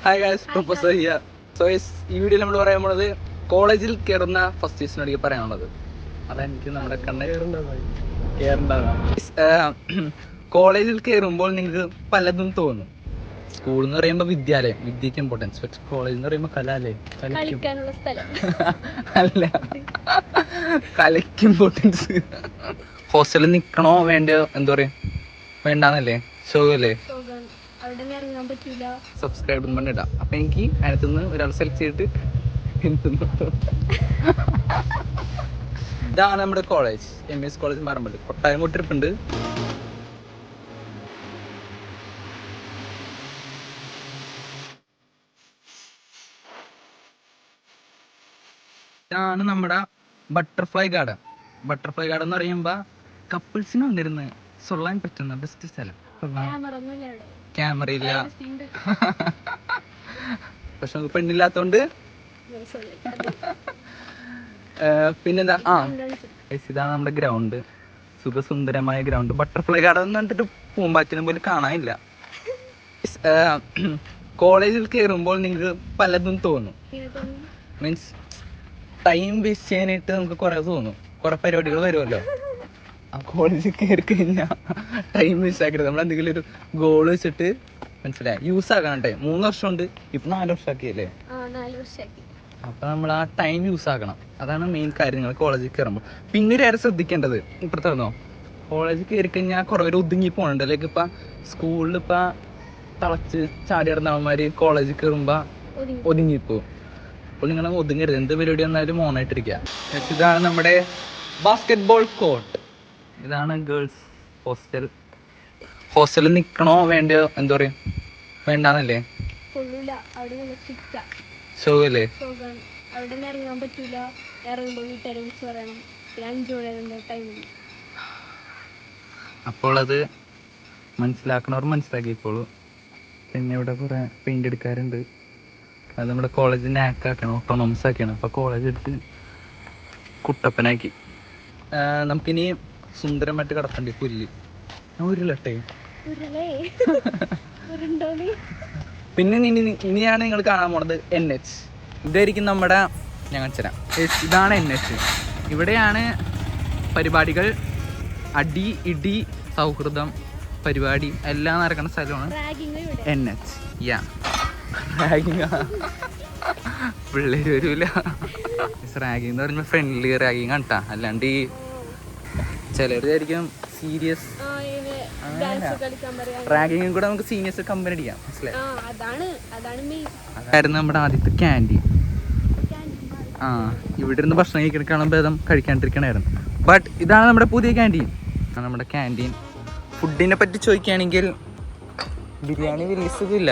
Hi guys, professor here. So ഈ വീഡിയോയിൽ നമ്മൾ പറയാൻ പോണത് കോളേജിൽ കയറുന്ന ഫസ്റ്റ് ഇയർസിനോട് പറയാനുള്ളത്. അതെനിക്ക് നമ്മുടെ കോളേജിൽ കയറുമ്പോൾ നിങ്ങൾക്ക് പലതും തോന്നും. സ്കൂൾ എന്ന് പറയുമ്പോൾ വിദ്യാലയം, വിദ്യക്ക് ഇമ്പോർട്ടൻസ്. പക്ഷെ കോളേജ് എന്ന് പറയുമ്പോൾ കല അല്ലേ, അല്ല, കലയ്ക്ക് ഇമ്പോർട്ടൻസ്. ഹോസ്റ്റലിൽ നിൽക്കണോ വേണ്ടയോ, എന്താ പറയാ, വേണ്ടാന്നല്ലേ, സുഖല്ലേ, സബ്സ്ക്രൈബ് ഇടാം. അപ്പൊ എനിക്ക് അതിനകത്തുനിന്ന് ഒരാൾ സെലക്ട് ചെയ്തിട്ട് ഇതാണ് നമ്മുടെ കോളേജ്, MES കോളേജ് മാറുമ്പോൾ കൊട്ടായം കൊട്ടിരിപ്പുണ്ട്. ഇതാണ് നമ്മുടെ ബട്ടർഫ്ലൈ ഗാർഡൻ. ബട്ടർഫ്ലൈ ഗാർഡൻ എന്ന് പറയുമ്പോ കപ്പിൾസിന് വന്നിരുന്ന് സൊള്ളാൻ പറ്റുന്ന ബെസ്റ്റ് സ്ഥലം. ക്യാമറ ഇല്ല, പക്ഷെ നമുക്ക് പെണ്ണില്ലാത്തോണ്ട്. പിന്നെന്താ, ഇതാണ് നമ്മുടെ ഗ്രൗണ്ട്, സുഖസുന്ദരമായ ഗ്രൗണ്ട്. ബട്ടർഫ്ലൈ ഗാർഡൻ എന്ന് പറഞ്ഞിട്ട് പൂമ്പാറ്റിനെ പോലും കാണാനില്ല. കോളേജിൽ കയറുമ്പോൾ നിങ്ങൾക്ക് പലതും തോന്നും. മീൻസ് ടൈം വേസ്റ്റ് ചെയ്യാനായിട്ട് നമുക്ക് കുറെ തോന്നും, കുറെ പരിപാടികൾ വരുമല്ലോ. ആ കോളേജിൽ കയറി കഴിഞ്ഞാൽ ടൈം വേസ്റ്റ് ആക്കരുത്. നമ്മൾ എന്തെങ്കിലും ഒരു ഗോൾ വെച്ചിട്ട്, മനസ്സിലായി, യൂസ് ആക്കണം ടൈം. 3 വർഷം ഉണ്ട്, ഇപ്പൊ 4 വർഷം ആക്കിയല്ലേ. അപ്പൊ നമ്മൾ ആ ടൈം യൂസ് ആക്കണം. അതാണ് മെയിൻ കാര്യം നിങ്ങൾ കോളേജിൽ കയറുമ്പോൾ. പിന്നെ ഒരു കാര്യം ശ്രദ്ധിക്കേണ്ടത്, ഇപ്പഴത്തെ കോളേജിൽ കയറി കഴിഞ്ഞാൽ കുറെ പേര് ഒതുങ്ങി പോകണുണ്ട്. ലൈക്ക് ഇപ്പൊ സ്കൂളിൽ ഇപ്പൊ തളച്ച് ചാടി നടന്നവന്മാര് കോളേജിൽ കയറുമ്പോ ഒതുങ്ങിപ്പോവും. അപ്പോൾ നിങ്ങൾ ഒതുങ്ങരുത്, എന്ത് പരിപാടി വന്നാലും ഓണായിട്ടിരിക്കുക. ഇതാണ് നമ്മുടെ ബാസ്കറ്റ്ബോൾ കോർട്ട്. ഇതാണ് ഗേൾസ് ഹോസ്റ്റൽ. ഹോസ്റ്റലിൽ നിൽക്കണോ വേണ്ടയോ, എന്താ പറയാ, വേണ്ടാന്നല്ലേ, സുഖല്ലേ. അപ്പോൾ അത് മനസ്സിലാക്കണവർ മനസ്സിലാക്കിക്കോളൂ. പിന്നെ ഇവിടെ കുറെ പെയിന്റ് എടുക്കാറുണ്ട്. അത് നമ്മുടെ കോളേജ് നാക്കാക്കണം, ഓട്ടോണോമസ് ആക്കിയാണ്. അപ്പോൾ കോളേജ് എടുത്ത് കുട്ടപ്പനാക്കി. നമുക്കിനി സുന്ദരമായിട്ട് കിടക്കണ്ടേ പുല്ല്, ഉരുളട്ടെ. പിന്നെ ഇനിയാണ് നിങ്ങൾ കാണാൻ പോണത് NH. ഇതായിരിക്കും നമ്മുടെ, ഞാൻ കാണിച്ചുതരാം. ഇതാണ് NH. ഇവിടെയാണ് പരിപാടികൾ, അടി ഇടി സൗഹൃദം പരിപാടി എല്ലാം നടക്കുന്ന സ്ഥലമാണ് NH. പിള്ളേര് വരൂല. റാഗിങ് എന്ന് പറയുമ്പോൾ ഫ്രണ്ട്ലി റാഗിങ് ആണ്, അല്ലാണ്ട് ഈ ചിലർ വിചാരിക്കും സീരിയസ്. റാഗിങ്ങും കൂടെ നമുക്ക് സീനിയേഴ്സ് കമ്പനി അടിക്കാം, മനസ്സിലായി. അതായിരുന്നു നമ്മുടെ ആദ്യത്തെ ക്യാൻറ്റീൻ. ഇവിടെ ഇരുന്ന് ഭക്ഷണം കഴിക്കണം ഭേദം കഴിക്കാണ്ടിരിക്കണായിരുന്നു. ബട്ട് ഇതാണ് നമ്മുടെ പുതിയ ക്യാൻറ്റീൻ. നമ്മുടെ ക്യാൻറ്റീൻ ഫുഡിനെ പറ്റി ചോദിക്കുകയാണെങ്കിൽ ബിരിയാണി വലിയ സുഖമില്ല.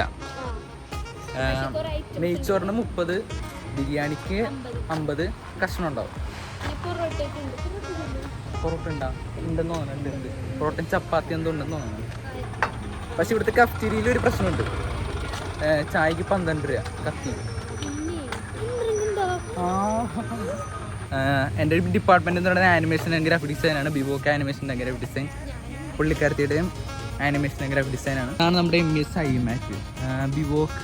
നെയ്ച്ചോറിന് 30, ബിരിയാണിക്ക് 50 കഷ്ണം ഉണ്ടാവും. പൊറോട്ട ഉണ്ടെന്ന് തോന്നുന്നുണ്ട്. പൊറോട്ടയും ചപ്പാത്തി എന്തോ ഉണ്ടെന്ന് തോന്നുന്നു. പക്ഷെ ഇവിടുത്തെ കഫ്റ്റീരിയയിൽ ഒരു പ്രശ്നമുണ്ട്, ചായക്ക് 12 രൂപ കത്തി. എൻ്റെ ഡിപ്പാർട്ട്മെന്റ് എന്ന് പറയുന്നത് ആനിമേഷൻ ആൻഡ് ഗ്രാഫിക് ഡിസൈനാണ്. BVoc animation and graphic design. പുള്ളിക്കാരത്തിയുടെയും ആനിമേഷൻ ആൻഡ് ഗ്രാഫിക് ഡിസൈനാണ്. അതാണ് നമ്മുടെ MES IMAT. ബിവോക്ക്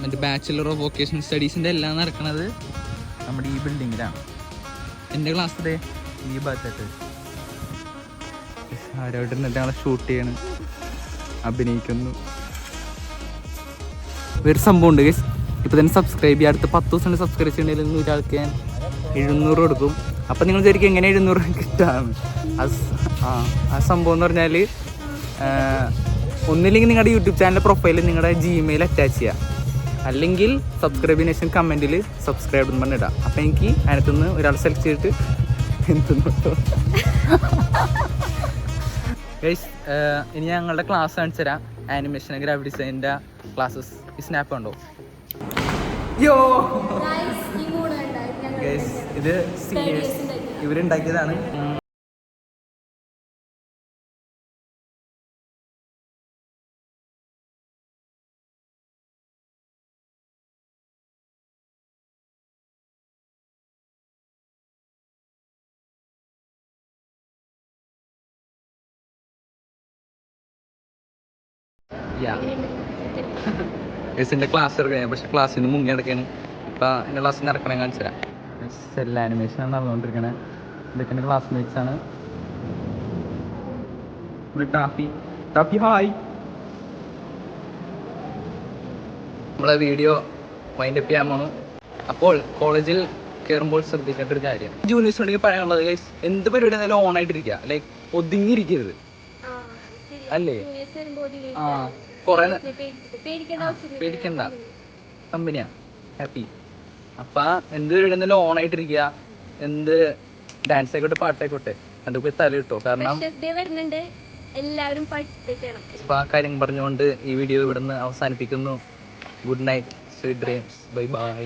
മറ്റേ ബാച്ചിലർ ഓഫ് വൊക്കേഷണൽ സ്റ്റഡീസിൻ്റെ എല്ലാം നടക്കുന്നത് നമ്മുടെ ഈ ബിൽഡിങ്ങിലാണ്. എൻ്റെ ക്ലാസ്സിലെ ഈ ഭാഗത്തായിട്ട് ആരോട്ട് എന്നിട്ട് ഞങ്ങളെ ഷൂട്ട് ചെയ്യണം, അഭിനയിക്കുന്നു. വേറെ സംഭവം ഉണ്ട് ഗൈസ്, ഇപ്പം തന്നെ സബ്സ്ക്രൈബ് ചെയ്യുക. അടുത്ത 10 ദിവസം സബ്സ്ക്രൈബ് ചെയ്യണമെങ്കിൽ ഒരാൾക്ക് ഞാൻ 700 കൊടുക്കും. അപ്പം നിങ്ങൾ ശരിക്കും എങ്ങനെ 700 കിട്ടാണ്? ആ സംഭവം എന്ന് പറഞ്ഞാൽ, ഒന്നില്ലെങ്കിൽ നിങ്ങളുടെ യൂട്യൂബ് ചാനൽ പ്രൊഫൈലിൽ നിങ്ങളുടെ Gmail അറ്റാച്ച് ചെയ്യുക, അല്ലെങ്കിൽ സബ്സ്ക്രൈബിനേഷൻ കമൻറ്റിൽ സബ്സ്ക്രൈബ് എന്ന് പറഞ്ഞിടാം. അപ്പം എനിക്ക് അതിനകത്തുനിന്ന് ഒരാൾ സെലക്ട് ചെയ്തിട്ട് എന്തുണ്ടോ. ഗൈസ്, ഇനി ഞങ്ങളുടെ ക്ലാസ് കാണിച്ചു തരാം. ആനിമേഷൻ ഗ്രാഫിക് ഡിസൈനിൻ്റെ ക്ലാസ്സസ്. ഈ സ്നാപ്പ് ഉണ്ടോ? യോ ഗൈസ്, ഇത് സീനിയേഴ്സ് ഇവരുണ്ടാക്കിയതാണ്. എസിൻ്റെ ക്ലാസ് എടുക്കാൻ, പക്ഷെ ക്ലാസ്സിൽ നിന്ന് മുങ്ങി നടക്കുകയാണ്. ഇപ്പം എൻ്റെ ക്ലാസ്സിൽ നിന്ന് ഇറക്കണം കാണിച്ചു തരാം. സെൽ ആനിമേഷനാണ് നടന്നുകൊണ്ടിരിക്കണേ. ഇതൊക്കെ എൻ്റെ ക്ലാസ്മേറ്റ്സ് ആണ്. ടാഫി ഹായ്. നമ്മളെ വീഡിയോ വൈൻഡപ്പ് ചെയ്യാൻ പോണു. അപ്പോൾ കോളേജിൽ കയറുമ്പോൾ ശ്രദ്ധിക്കേണ്ട ഒരു കാര്യം, ജൂനിയേഴ്സിനോട് പറയാനുള്ളത് ഗൈസ്, എന്ത് പരിപാടി എന്നാലും ഓൺ ആയിട്ടിരിക്കുക, ലൈക്ക് ഒതുങ്ങിയിരിക്കരുത് അല്ലേ. ആ കുറെ പേടിക്കണ്ട, കമ്പനിയാ ഹാപ്പി. അപ്പം എന്ത് പരിപാടി എന്നാലും ഓൺ ആയിട്ടിരിക്കുക. എന്ത് ഡാൻസ് ആയിക്കോട്ടെ പാട്ടായിക്കോട്ടെ അതിൻ്റെ പോയി തല കിട്ടോ. കാരണം എല്ലാവരും അപ്പം ആ കാര്യം പറഞ്ഞുകൊണ്ട് ഈ വീഡിയോ ഇവിടുന്ന് അവസാനിപ്പിക്കുന്നു. Good night, sweet dreams, bye bye.